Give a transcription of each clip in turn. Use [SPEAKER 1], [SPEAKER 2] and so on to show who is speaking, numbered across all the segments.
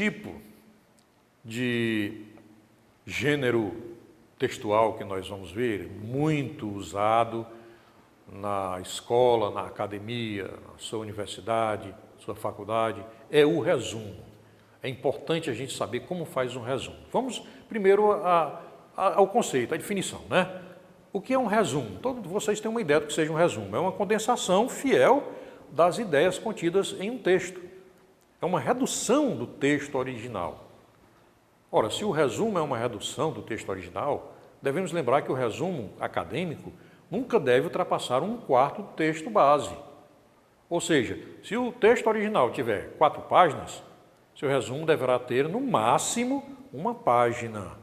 [SPEAKER 1] tipo de gênero textual que nós vamos ver, muito usado na escola, na academia, na sua universidade, sua faculdade, é o resumo. É importante a gente saber como faz um resumo. Vamos primeiro ao conceito, à definição, né? O que é um resumo? Todos vocês têm uma ideia do que seja um resumo. É uma condensação fiel das ideias contidas em um texto. É uma redução do texto original. Ora, se o resumo é uma redução do texto original, devemos lembrar que o resumo acadêmico nunca deve ultrapassar 1/4 do texto base. Ou seja, se o texto original tiver 4 páginas, seu resumo deverá ter no máximo 1 página.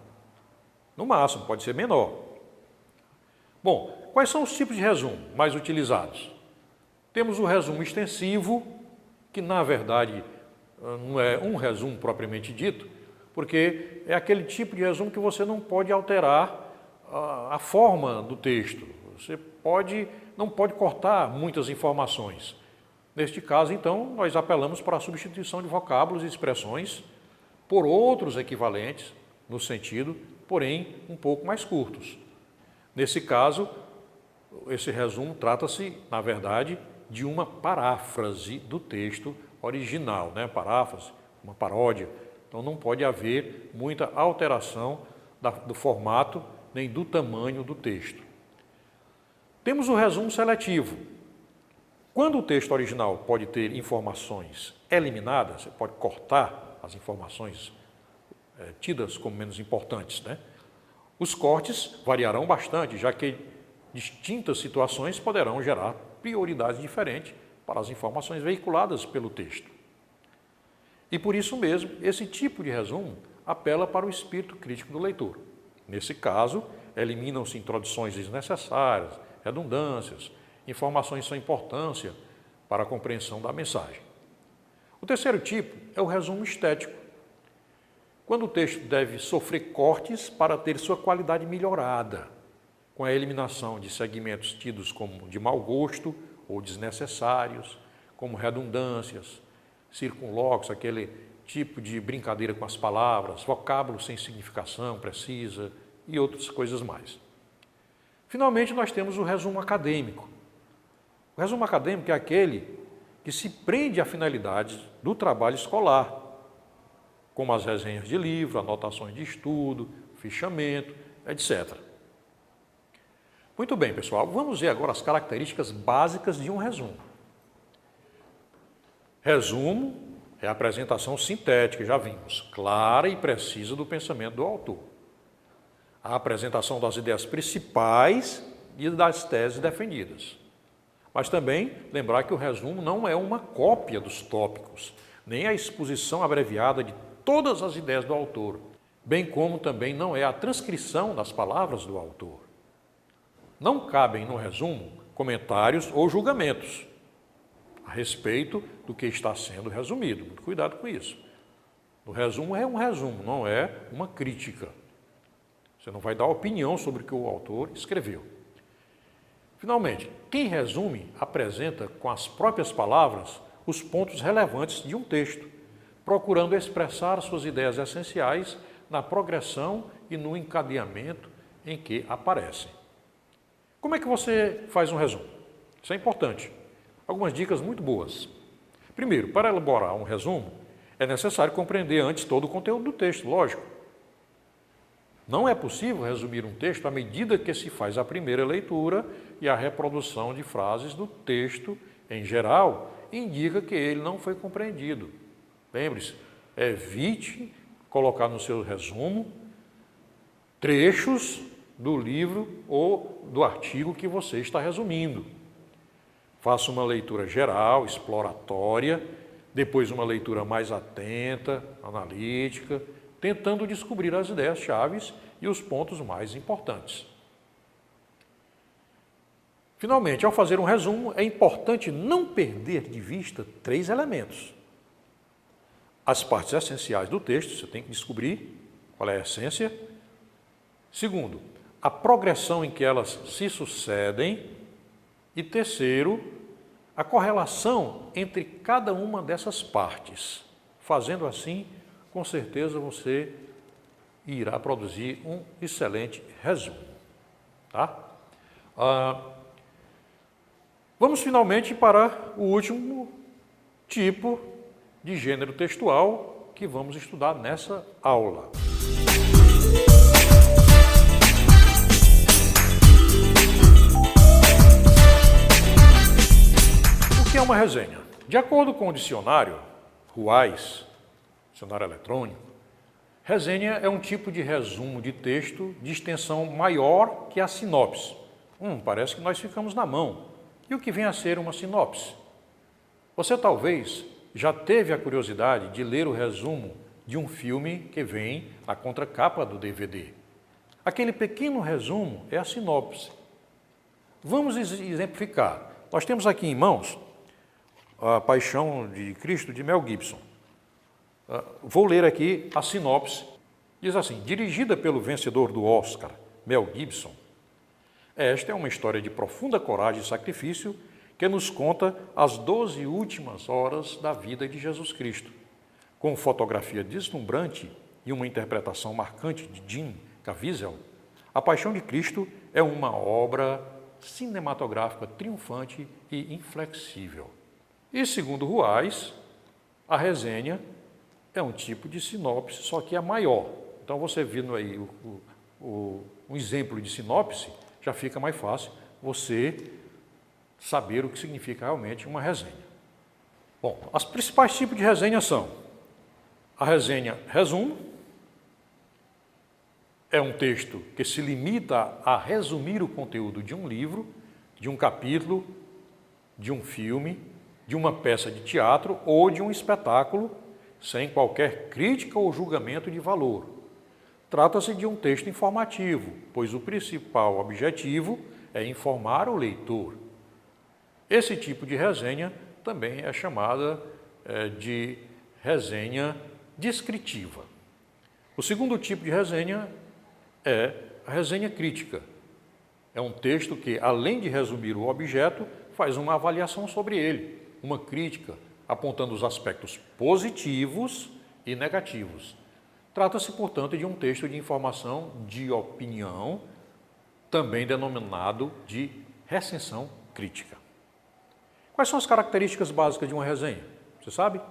[SPEAKER 1] No máximo, pode ser menor. Bom, quais são os tipos de resumo mais utilizados? Temos o resumo extensivo, que na verdade não é um resumo propriamente dito, porque é aquele tipo de resumo que você não pode alterar a forma do texto. Você não pode cortar muitas informações. Neste caso, então, nós apelamos para a substituição de vocábulos e expressões por outros equivalentes no sentido, porém, um pouco mais curtos. Nesse caso, esse resumo trata-se, na verdade, de uma paráfrase do texto original, né? Paráfrase, uma paródia. Então, não pode haver muita alteração do formato nem do tamanho do texto. Temos o resumo seletivo. Quando o texto original pode ter informações eliminadas, você pode cortar as informações tidas como menos importantes, né? Os cortes variarão bastante, já que distintas situações poderão gerar prioridades diferentes para as informações veiculadas pelo texto. E por isso mesmo, esse tipo de resumo apela para o espírito crítico do leitor. Nesse caso, eliminam-se introduções desnecessárias, redundâncias, informações sem importância para a compreensão da mensagem. O terceiro tipo é o resumo estético, quando o texto deve sofrer cortes para ter sua qualidade melhorada, com a eliminação de segmentos tidos como de mau gosto ou desnecessários, como redundâncias, circunlóquios, aquele tipo de brincadeira com as palavras, vocábulos sem significação precisa e outras coisas mais. Finalmente, nós temos o resumo acadêmico. O resumo acadêmico é aquele que se prende à finalidade do trabalho escolar, como as resenhas de livro, anotações de estudo, fichamento, etc. Muito bem, pessoal, vamos ver agora as características básicas de um resumo. Resumo é a apresentação sintética, já vimos, clara e precisa do pensamento do autor. A apresentação das ideias principais e das teses defendidas. Mas também lembrar que o resumo não é uma cópia dos tópicos, nem a exposição abreviada de todas as ideias do autor, bem como também não é a transcrição das palavras do autor. Não cabem no resumo comentários ou julgamentos a respeito do que está sendo resumido. Muito cuidado com isso. O resumo é um resumo, não é uma crítica. Você não vai dar opinião sobre o que o autor escreveu. Finalmente, quem resume apresenta com as próprias palavras os pontos relevantes de um texto, procurando expressar suas ideias essenciais na progressão e no encadeamento em que aparecem. Como é que você faz um resumo? Isso é importante. Algumas dicas muito boas. Primeiro, para elaborar um resumo, é necessário compreender antes todo o conteúdo do texto, lógico. Não é possível resumir um texto à medida que se faz a primeira leitura e a reprodução de frases do texto, em geral, indica que ele não foi compreendido. Lembre-se, evite colocar no seu resumo trechos do livro ou do artigo que você está resumindo. Faça uma leitura geral, exploratória, depois uma leitura mais atenta, analítica, tentando descobrir as ideias-chave e os pontos mais importantes. Finalmente, ao fazer um resumo, é importante não perder de vista 3 elementos. As partes essenciais do texto, você tem que descobrir qual é a essência. Segundo, a progressão em que elas se sucedem. E terceiro, a correlação entre cada uma dessas partes, fazendo assim com certeza você irá produzir um excelente resumo. Tá? Vamos finalmente para o último tipo de gênero textual que vamos estudar nessa aula. O que é uma resenha? De acordo com o dicionário Ruais, dicionário eletrônico, resenha é um tipo de resumo de texto de extensão maior que a sinopse. Parece que nós ficamos na mão. E o que vem a ser uma sinopse? Você talvez já teve a curiosidade de ler o resumo de um filme que vem na contracapa do DVD. Aquele pequeno resumo é a sinopse. Vamos exemplificar. Nós temos aqui em mãos a Paixão de Cristo de Mel Gibson. Vou ler aqui a sinopse. Diz assim: dirigida pelo vencedor do Oscar, Mel Gibson, esta é uma história de profunda coragem e sacrifício que nos conta as 12 últimas horas da vida de Jesus Cristo. Com fotografia deslumbrante e uma interpretação marcante de Jim Caviezel, A Paixão de Cristo é uma obra cinematográfica triunfante e inflexível. E, segundo Ruais, a resenha é um tipo de sinopse, só que é maior. Então, você vendo aí um exemplo de sinopse, já fica mais fácil você saber o que significa realmente uma resenha. Bom, os principais tipos de resenha são a resenha resumo, é um texto que se limita a resumir o conteúdo de um livro, de um capítulo, de um filme, de uma peça de teatro ou de um espetáculo, sem qualquer crítica ou julgamento de valor. Trata-se de um texto informativo, pois o principal objetivo é informar o leitor. Esse tipo de resenha também é chamada de resenha descritiva. O segundo tipo de resenha é a resenha crítica. É um texto que, além de resumir o objeto, faz uma avaliação sobre ele, uma crítica, apontando os aspectos positivos e negativos. Trata-se, portanto, de um texto de informação de opinião, também denominado de recensão crítica. Quais são as características básicas de uma resenha? Você sabe?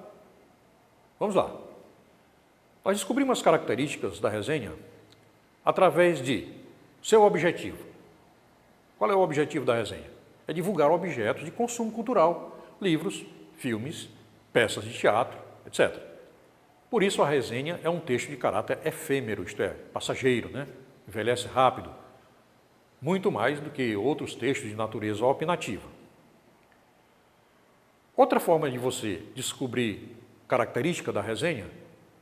[SPEAKER 1] Vamos lá. Nós descobrimos as características da resenha através de seu objetivo. Qual é o objetivo da resenha? É divulgar objetos de consumo cultural, livros, filmes, peças de teatro, etc. Por isso, a resenha é um texto de caráter efêmero, isto é, passageiro, envelhece rápido, muito mais do que outros textos de natureza opinativa. Outra forma de você descobrir característica da resenha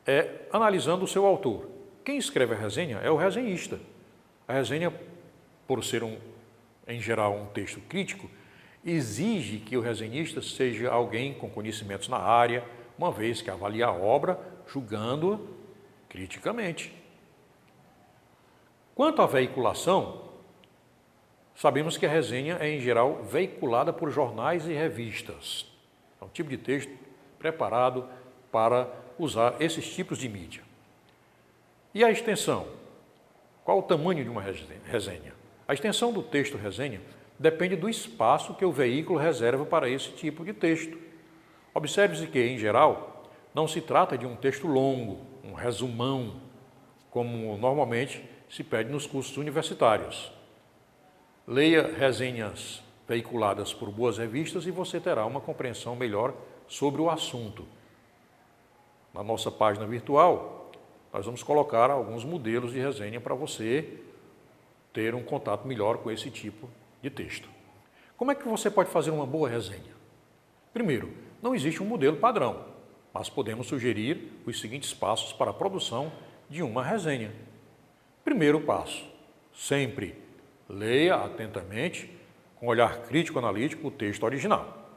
[SPEAKER 1] é analisando o seu autor. Quem escreve a resenha é o resenhista. A resenha, por ser, em geral, um texto crítico, exige que o resenhista seja alguém com conhecimentos na área, uma vez que avalia a obra julgando-a criticamente. Quanto à veiculação, sabemos que a resenha é, em geral, veiculada por jornais e revistas. É um tipo de texto preparado para usar esses tipos de mídia. E a extensão? Qual o tamanho de uma resenha? A extensão do texto resenha depende do espaço que o veículo reserva para esse tipo de texto. Observe-se que, em geral, não se trata de um texto longo, um resumão, como normalmente se pede nos cursos universitários. Leia resenhas veiculadas por boas revistas e você terá uma compreensão melhor sobre o assunto. Na nossa página virtual, nós vamos colocar alguns modelos de resenha para você ter um contato melhor com esse tipo de texto. Como é que você pode fazer uma boa resenha? Primeiro, não existe um modelo padrão, mas podemos sugerir os seguintes passos para a produção de uma resenha. Primeiro passo, sempre leia atentamente, com olhar crítico-analítico, o texto original.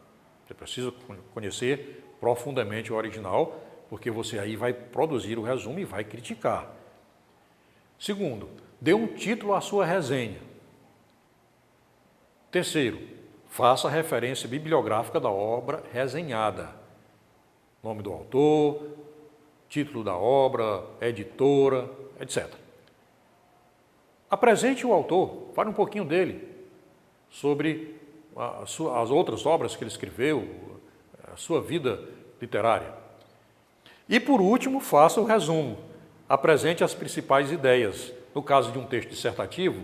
[SPEAKER 1] Você precisa conhecer profundamente o original, porque você aí vai produzir o resumo e vai criticar. Segundo, dê um título à sua resenha. Terceiro, faça a referência bibliográfica da obra resenhada. Nome do autor, título da obra, editora, etc. Apresente o autor, fale um pouquinho dele, sobre as outras obras que ele escreveu, a sua vida literária. E, por último, faça o resumo. Apresente as principais ideias, no caso de um texto dissertativo,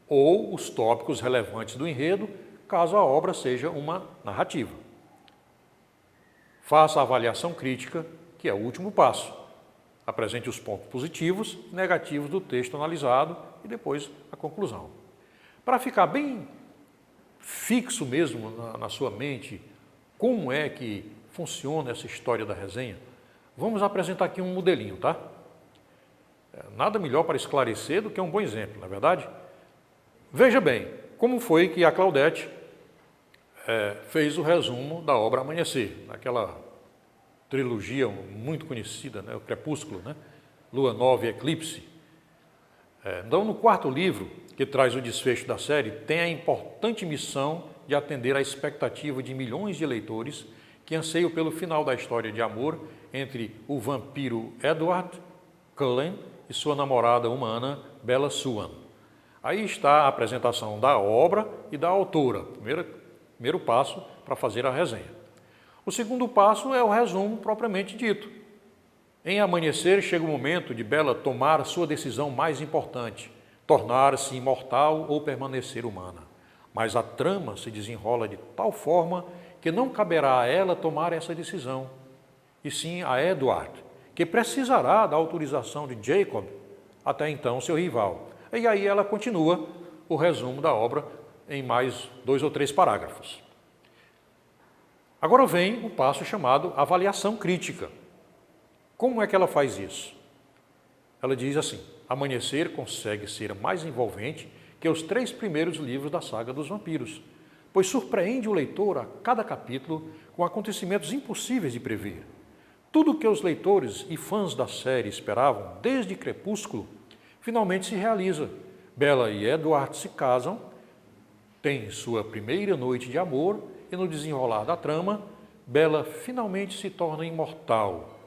[SPEAKER 1] ou os tópicos relevantes do enredo, caso a obra seja uma narrativa. Faça a avaliação crítica, que é o último passo. Apresente os pontos positivos e negativos do texto analisado e depois a conclusão. Para ficar bem fixo mesmo na sua mente como é que funciona essa história da resenha, vamos apresentar aqui um modelinho, tá? Nada melhor para esclarecer do que um bom exemplo, não é verdade? Veja bem, como foi que a Claudete fez o resumo da obra Amanhecer, naquela trilogia muito conhecida, né? O Crepúsculo, né? Lua Nova e Eclipse. Então, no quarto livro, que traz o desfecho da série, tem a importante missão de atender à expectativa de milhões de leitores que anseiam pelo final da história de amor entre o vampiro Edward Cullen e sua namorada humana, Bella Swan. Aí está a apresentação da obra e da autora, primeiro passo para fazer a resenha. O segundo passo é o resumo propriamente dito. Em Amanhecer chega o momento de Bella tomar sua decisão mais importante, tornar-se imortal ou permanecer humana. Mas a trama se desenrola de tal forma que não caberá a ela tomar essa decisão, e sim a Edward, que precisará da autorização de Jacob, até então seu rival. E aí ela continua o resumo da obra em mais 2 ou 3 parágrafos. Agora vem o passo chamado avaliação crítica. Como é que ela faz isso? Ela diz assim: Amanhecer consegue ser mais envolvente que os 3 primeiros livros da saga dos vampiros, pois surpreende o leitor a cada capítulo com acontecimentos impossíveis de prever. Tudo o que os leitores e fãs da série esperavam desde Crepúsculo finalmente se realiza. Bella e Edward se casam, têm sua primeira noite de amor e, no desenrolar da trama, Bella finalmente se torna imortal.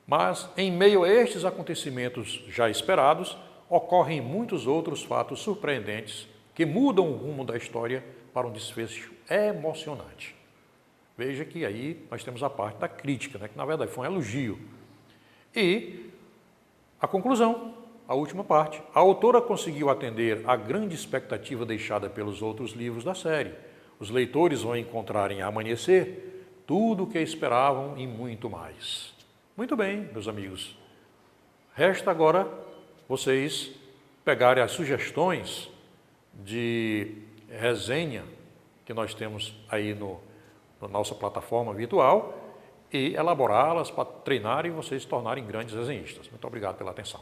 [SPEAKER 1] Mas, em meio a estes acontecimentos já esperados, ocorrem muitos outros fatos surpreendentes que mudam o rumo da história para um desfecho emocionante. Veja que aí nós temos a parte da crítica, né, que na verdade foi um elogio. E a conclusão, a última parte. A autora conseguiu atender à grande expectativa deixada pelos outros livros da série. Os leitores vão encontrar em Amanhecer tudo o que esperavam e muito mais. Muito bem, meus amigos. Resta agora vocês pegarem as sugestões de resenha que nós temos aí na nossa plataforma virtual e elaborá-las para treinar e vocês se tornarem grandes resenhistas. Muito obrigado pela atenção.